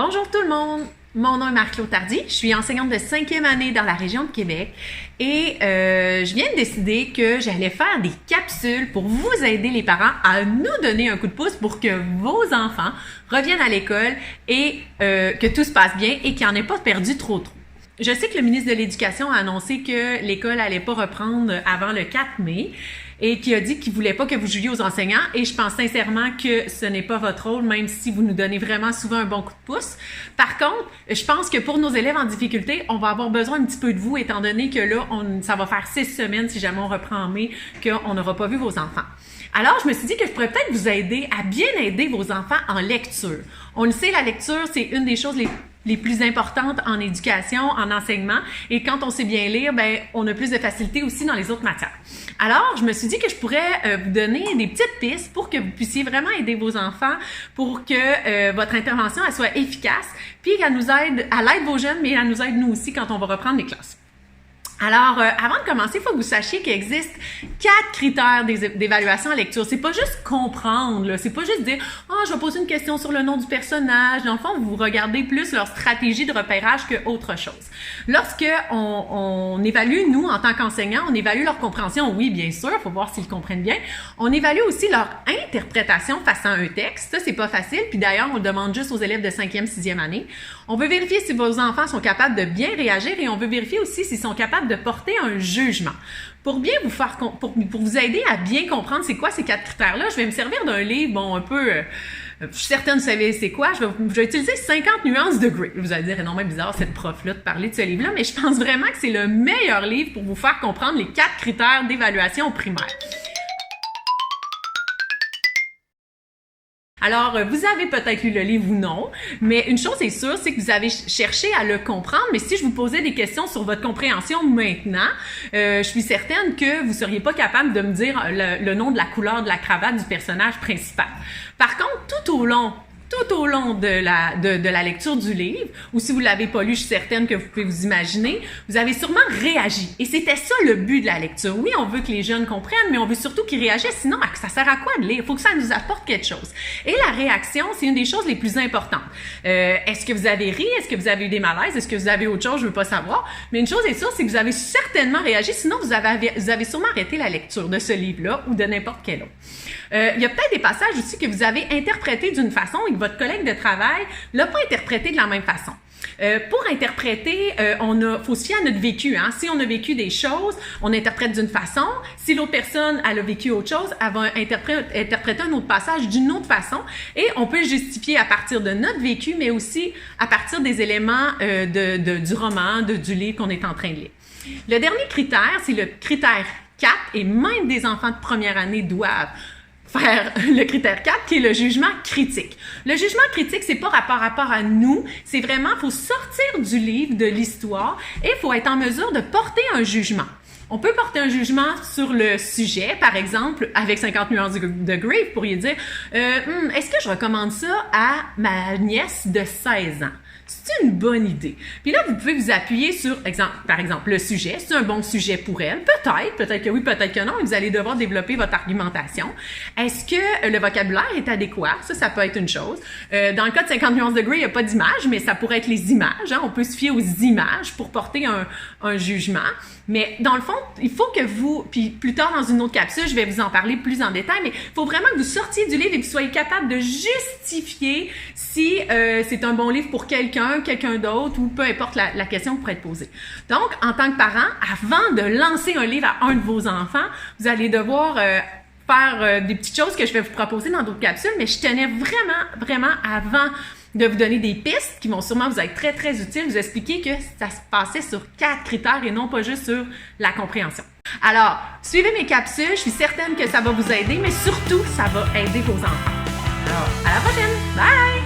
Bonjour tout le monde! Mon nom est Marie-Claude Tardy, je suis enseignante de 5e année dans la région de Québec et je viens de décider que j'allais faire des capsules pour vous aider les parents à nous donner un coup de pouce pour que vos enfants reviennent à l'école et que tout se passe bien et qu'il n'y en ait pas perdu trop. Je sais que le ministre de l'Éducation a annoncé que l'école allait pas reprendre avant le 4 mai et qui a dit qu'il voulait pas que vous jouiez aux enseignants et je pense sincèrement que ce n'est pas votre rôle, même si vous nous donnez vraiment souvent un bon coup de pouce. Par contre, je pense que pour nos élèves en difficulté, on va avoir besoin un petit peu de vous étant donné que là, ça va faire 6 semaines si jamais on reprend en mai qu'on n'aura pas vu vos enfants. Alors, je me suis dit que je pourrais peut-être vous aider à bien aider vos enfants en lecture. On le sait, la lecture, c'est une des choses les plus importantes en éducation, en enseignement. Et quand on sait bien lire, ben, on a plus de facilité aussi dans les autres matières. Alors, je me suis dit que je pourrais vous donner des petites pistes pour que vous puissiez vraiment aider vos enfants, pour que votre intervention elle soit efficace, puis qu'elle nous aide, elle aide vos jeunes, mais elle nous aide nous aussi quand on va reprendre les classes. Alors, avant de commencer, il faut que vous sachiez qu'il existe 4 critères d'évaluation en lecture. C'est pas juste comprendre, là. C'est pas juste dire « Ah, je vais poser une question sur le nom du personnage ». Dans le fond, vous regardez plus leur stratégie de repérage qu'autre chose. Lorsque on évalue, nous, en tant qu'enseignants, on évalue leur compréhension, oui, bien sûr, il faut voir s'ils comprennent bien. On évalue aussi leur interprétation face à un texte. Ça, c'est pas facile. Puis d'ailleurs, on le demande juste aux élèves de 5e, 6e année. On veut vérifier si vos enfants sont capables de bien réagir et on veut vérifier aussi s'ils sont capables de porter un jugement. Pour bien vous faire, pour vous aider à bien comprendre c'est quoi ces 4 critères-là, je vais me servir d'un livre, bon, un peu, je suis certaine que vous savez c'est quoi, je vais utiliser 50 nuances de Grey. Vous allez dire, non, mais bizarre cette prof-là de parler de ce livre-là, mais je pense vraiment que c'est le meilleur livre pour vous faire comprendre les 4 critères d'évaluation primaire. Alors, vous avez peut-être lu le livre ou non, mais une chose est sûre, c'est que vous avez cherché à le comprendre, mais si je vous posais des questions sur votre compréhension maintenant, je suis certaine que vous seriez pas capable de me dire le nom de la couleur de la cravate du personnage principal. Par contre, tout au long de la lecture du livre, ou si vous l'avez pas lu, je suis certaine que vous pouvez vous imaginer, vous avez sûrement réagi. Et c'était ça le but de la lecture. Oui, on veut que les jeunes comprennent, mais on veut surtout qu'ils réagissent. Sinon, ça sert à quoi de lire? Il faut que ça nous apporte quelque chose. Et la réaction, c'est une des choses les plus importantes. Est-ce que vous avez ri? Est-ce que vous avez eu des malaises? Est-ce que vous avez autre chose? Je veux pas savoir. Mais une chose est sûre, c'est que vous avez certainement réagi. Sinon, vous avez sûrement arrêté la lecture de ce livre-là ou de n'importe quel autre. Il y a peut-être des passages aussi que vous avez interprétés d'une façon et que votre collègue de travail l'a pas interprété de la même façon. Pour interpréter, faut se fier à notre vécu. Hein? Si on a vécu des choses, on interprète d'une façon. Si l'autre personne elle a vécu autre chose, elle va interpréter un autre passage d'une autre façon. Et on peut le justifier à partir de notre vécu, mais aussi à partir des éléments du roman, du livre qu'on est en train de lire. Le dernier critère, c'est le critère 4, et même des enfants de première année doivent faire le critère 4, qui est le jugement critique. Le jugement critique, c'est pas rapport à nous, c'est vraiment, faut sortir du livre, de l'histoire, et il faut être en mesure de porter un jugement. On peut porter un jugement sur le sujet, par exemple, avec 50 nuances de Grey, vous pourriez dire est-ce que je recommande ça à ma nièce de 16 ans? C'est une bonne idée. Puis là, vous pouvez vous appuyer sur, par exemple, le sujet. C'est un bon sujet pour elle. Peut-être que oui, peut-être que non, mais vous allez devoir développer votre argumentation. Est-ce que le vocabulaire est adéquat? Ça peut être une chose. Dans le cas de 50 nuances de Grey, il n'y a pas d'image, mais ça pourrait être les images. Hein? On peut se fier aux images pour porter un jugement. Mais dans le fond, il faut que vous, puis plus tard dans une autre capsule, je vais vous en parler plus en détail, mais il faut vraiment que vous sortiez du livre et que vous soyez capable de justifier si c'est un bon livre pour quelqu'un d'autre ou peu importe la question qui pourrait être posée. Donc, en tant que parent, avant de lancer un livre à un de vos enfants, vous allez devoir faire des petites choses que je vais vous proposer dans d'autres capsules, mais je tenais vraiment avant de vous donner des pistes qui vont sûrement vous être très, très utiles, vous expliquer que ça se passait sur 4 critères et non pas juste sur la compréhension. Alors, suivez mes capsules, je suis certaine que ça va vous aider, mais surtout, ça va aider vos enfants. Alors, à la prochaine! Bye!